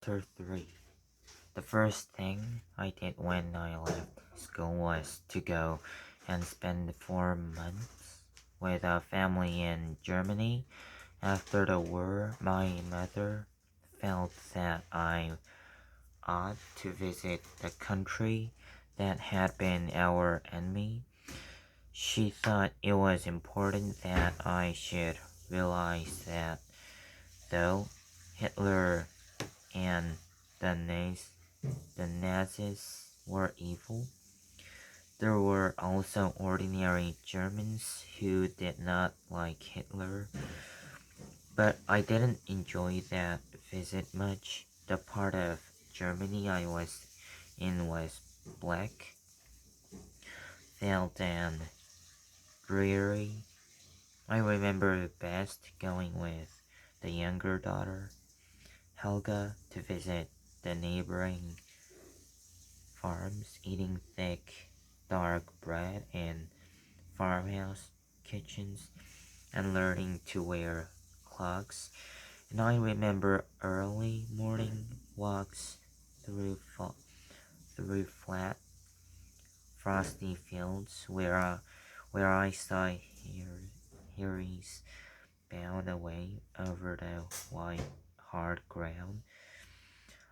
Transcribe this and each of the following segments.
Chapter 3. The first thing I did when I left school was to go and spend 4 months with a family in Germany. After the war, my mother felt that I ought to visit the country that had been our enemy. She thought it was important that I should realize that though Hitler and the Naz- the Nazis were evil, there were also ordinary Germans who did not like Hitler. But I didn't enjoy that visit much. The part of Germany I was in was black, felt and dreary. I remember best going with the younger daughter, Helga, to visit the neighboring farms, eating thick, dark bread in farmhouse kitchens, and learning to wear clogs. And I remember early morning walks through through flat, frosty fields where I saw Harry's bound away over the white hard ground.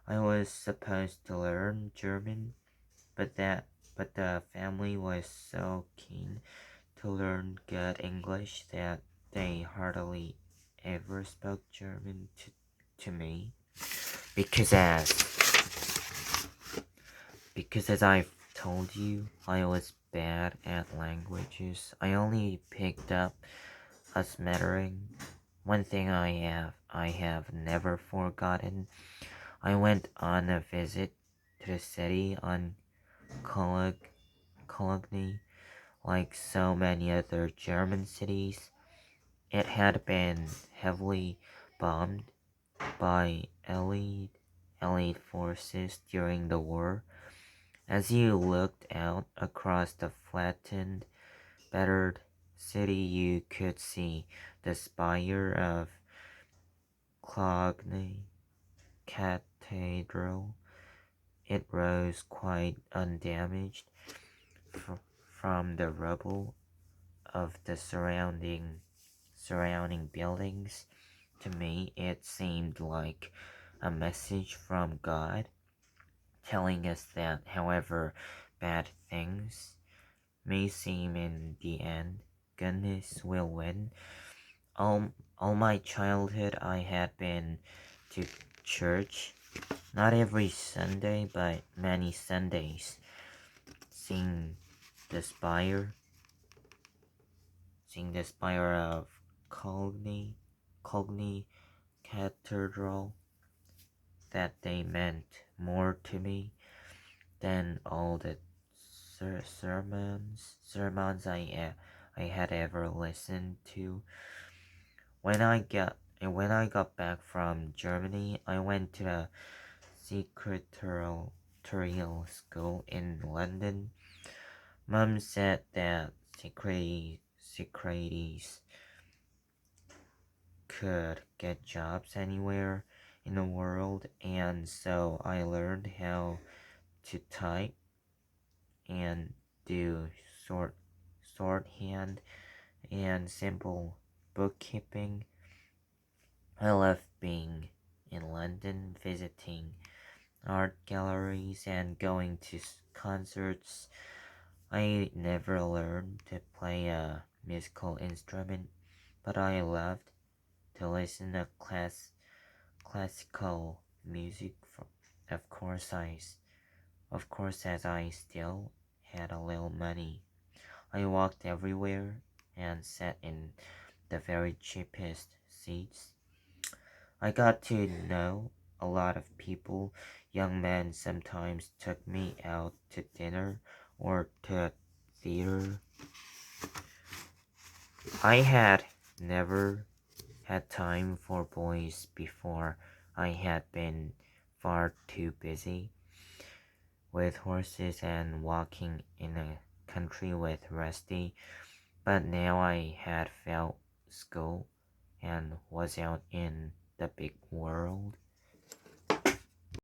I was supposed to learn German, but the family was so keen to learn good English that they hardly ever spoke German to me. Because as because as I've told you, I was bad at languages. I only picked up a smattering. One thing I have never forgotten. I went on a visit to the city on Cologne. Like so many other German cities, it had been heavily bombed by Allied forces during the war. As you looked out across the flattened, battered city, you could see the spire of Cologne Cathedral. It rose quite undamaged from the rubble of the surrounding buildings. To me, it seemed like a message from God telling us that however bad things may seem in the end, goodness will win. All my childhood I had been to church, not every Sunday, but many Sundays, seeing the spire, seeing the spire of Cogni Cathedral, that they meant more to me than all the sermons I had ever listened to. When I got back from Germany, I went to the secretarial school in London. Mum said that secretaries could get jobs anywhere in the world, and so I learned how to type and do shorthand and simple bookkeeping. I loved being in London, visiting art galleries and going to concerts. I never learned to play a musical instrument, but I loved to listen to classical music. Of course, as I still had a little money, I walked everywhere and sat in the very cheapest seats. I got to know a lot of people. Young men sometimes took me out to dinner or to theater. I had never had time for boys before. I had been far too busy with horses and walking in a country with Rusty, but now I had felt school and was out in the big world.